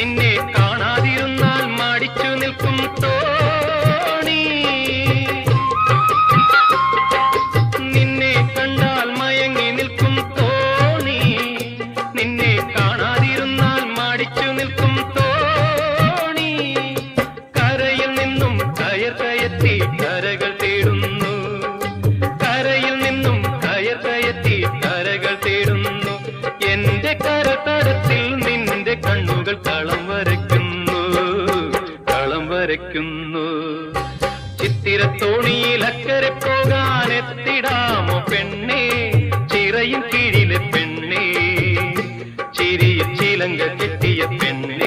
നിന്നെ കാണാതിരുന്നാൽ മടിച്ചു നിൽക്കും തോണി, നിന്നെ കണ്ടാൽ മയങ്ങി നിൽക്കും തോണി, നിന്നെ കാണാതിരുന്നാൽ മടിച്ചു നിൽക്കും തോണി. കരയിൽ നിന്നും കയർ കയറ്റി കരകൾ തേടുന്നു, കരയിൽ നിന്നും കയർ കയറ്റി കരകൾ തേടുന്നു. എന്റെ കരതടത്തിൽ നിന്റെ കണ്ണുകൾ കളം വരയ്ക്കുന്നു, കളം വരയ്ക്കുന്നു. ചിത്തിരത്തോണിയിൽ